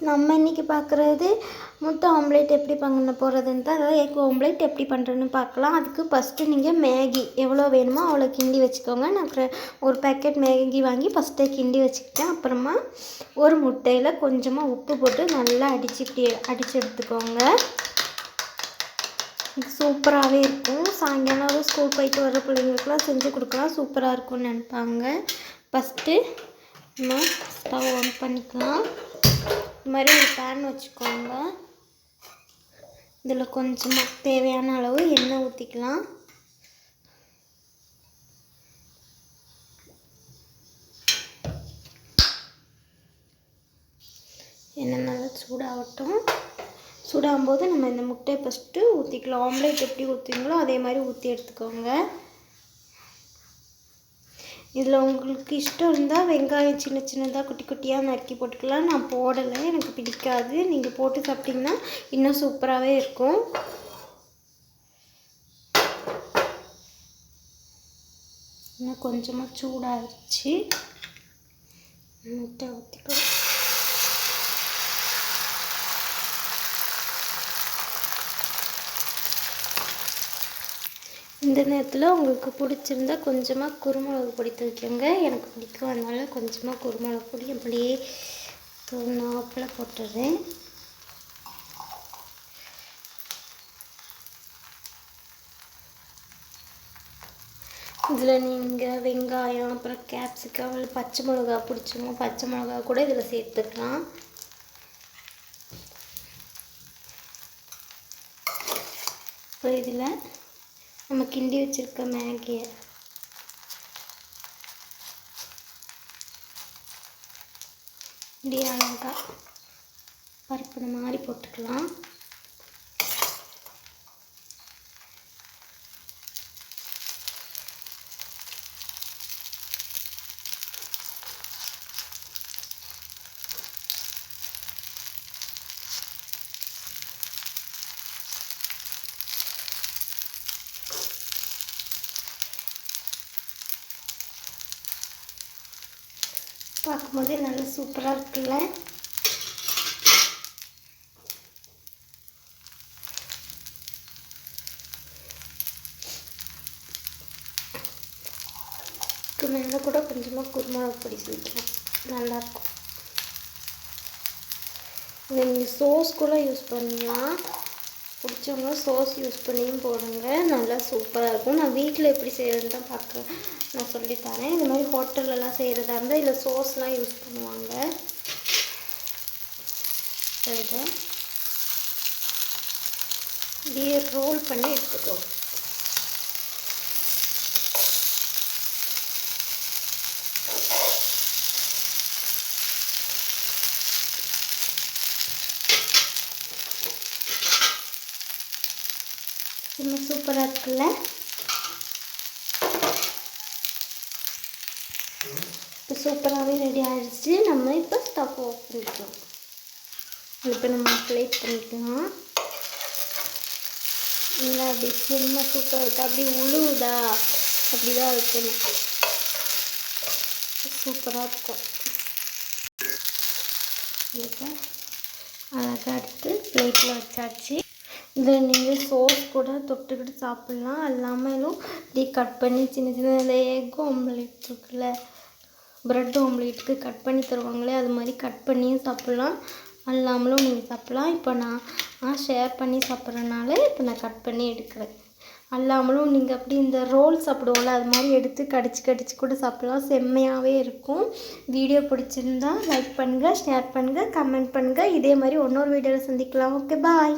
நம்ம இன்றைக்கி பார்க்குறது முட்டை ஆம்லேட் எப்படி பண்ண போகிறதுன்ட்டு, அதாவது எக் ஆம்லேட் எப்படி பண்ணுறதுன்னு பார்க்கலாம். அதுக்கு ஃபஸ்ட்டு நீங்கள் மேகி எவ்வளோ வேணுமோ அவ்வளோ கிண்டி வச்சுக்கோங்க. நான் ஒரு பேக்கெட் மேகி வாங்கி ஃபஸ்ட்டே கிண்டி வச்சுக்கிட்டேன். அப்புறமா ஒரு முட்டையில் கொஞ்சமாக உப்பு போட்டு நல்லா அடித்து எடுத்துக்கோங்க. இது சூப்பராகவே இருக்கும். சாயங்காலம் ஸ்கூல் போயிட்டு வர பிள்ளைங்களுக்குலாம் செஞ்சு கொடுக்கலாம், சூப்பராக இருக்கும்னு நினைப்பாங்க. ஃபஸ்ட்டு நம்ம ஸ்டவ் ஆன் பண்ணிக்கலாம். இது மாதிரி ஒரு பேன் வச்சுக்கோங்க. இதில் கொஞ்சமாக தேவையான அளவு எண்ணெய் ஊற்றிக்கலாம். எண்ணெய் நல்லா சூடாகட்டும். சூடாகும்போது நம்ம இந்த முட்டையை ஃபஸ்ட்டு ஊற்றிக்கலாம். ஆம்லேட் எப்படி ஊற்றுவீங்களோ அதே மாதிரி ஊற்றி எடுத்துக்கோங்க. இதில் உங்களுக்கு இஷ்டம் இருந்தால் வெங்காயம் சின்ன சின்னதாக குட்டி குட்டியாக நறுக்கி போட்டுக்கலாம். நான் போடலை, எனக்கு பிடிக்காது. நீங்கள் போட்டு சாப்பிட்டிங்கன்னா இன்னும் சூப்பராகவே இருக்கும். இன்னும் கொஞ்சமாக சூடாகிடுச்சு. முட்டை ஊற்றிக்கலாம். இந்த நேரத்தில் உங்களுக்கு பிடிச்சிருந்தா கொஞ்சமாக குருமிளகு பொடி தூக்கிக்கோங்க. எனக்கு பிடிக்கும், அதனால் கொஞ்சமாக குருமிளகு பொடி அப்படியே நாப்பில் போட்டுடுறேன். இதில் நீங்கள் வெங்காயம் அப்புறம் கேப்சிகம் பச்சை மிளகா பிடிச்சவங்க பச்சை மிளகா கூட இதில் சேர்த்துக்கலாம். அப்புறம் இதில் நம்ம கிண்டி வச்சுருக்க மேகியை இப்படி அழகாக பருப்புன மாதிரி போட்டுக்கலாம். பார்க்கும்போதே நல்லா சூப்பராக இருக்குல்ல. இதுக்கு மேலே கூட கொஞ்சமாக குருமிளகு பொடி சேர்க்கலாம், நல்லாயிருக்கும். இதை நீங்கள் சோஸ் கூட யூஸ் பண்ணலாம். பிடிச்சவங்க சோஸ் யூஸ் பண்ணியும் போடுங்க, நல்லா சூப்பராக இருக்கும். நான் வீட்டில் எப்படி செய்கிறதுன்னு தான் பார்க்குறேன், நான் சொல்லித்தரேன். இது மாதிரி ஹோட்டல்லலாம் செய்கிறதா இருந்தால் இதில் சோஸ்லாம் யூஸ் பண்ணுவாங்க. இதை இப்படியே ரோல் பண்ணி எடுத்துக்கோ. இன்னும் சூப்பராக இருக்குல்ல. இப்போ சூப்பராகவே ரெடி ஆகிடுச்சு. நம்ம இப்போ ஸ்டவ் ஆஃப் பண்ணிக்கலாம். இப்போ நம்ம பிளேட் பண்ணிக்கலாம். இல்லை அப்படி சின்ன சூப்பராக இருக்குது, அப்படி உழுவுதா அப்படி தான் இருக்கணும், சூப்பராக இருக்கும். இப்போ அழகாக எடுத்து பிளேட்டில் வச்சாச்சு. இதில் நீங்கள் சோஸ் கூட தொட்டுக்கிட்டு சாப்பிட்லாம். இல்லாமலும் இப்படி கட் பண்ணி சின்ன சின்ன எக் ஆம்லேட் இருக்குல்ல, ப்ரெட் ஆம்லேட்டுக்கு கட் பண்ணி தருவாங்களே, அது மாதிரி கட் பண்ணியும் சாப்பிட்லாம். இல்லாமலும் நீங்கள் சாப்பிட்லாம். இப்போ நான் ஷேர் பண்ணி சாப்பிட்றதுனால இப்போ நான் கட் பண்ணி எடுக்கிறேன். அல்லாமலும் நீங்கள் அப்படி இந்த ரோல் சாப்பிடுவோம்ல, அது மாதிரி எடுத்து கடிச்சு கூட சாப்பிட்லாம், செம்மையாகவே இருக்கும். வீடியோ பிடிச்சிருந்தா லைக் பண்ணுங்கள், ஷேர் பண்ணுங்கள், கமெண்ட் பண்ணுங்கள். இதே மாதிரி இன்னொரு வீடியோவில் சந்திக்கலாம். ஓகே, பாய்.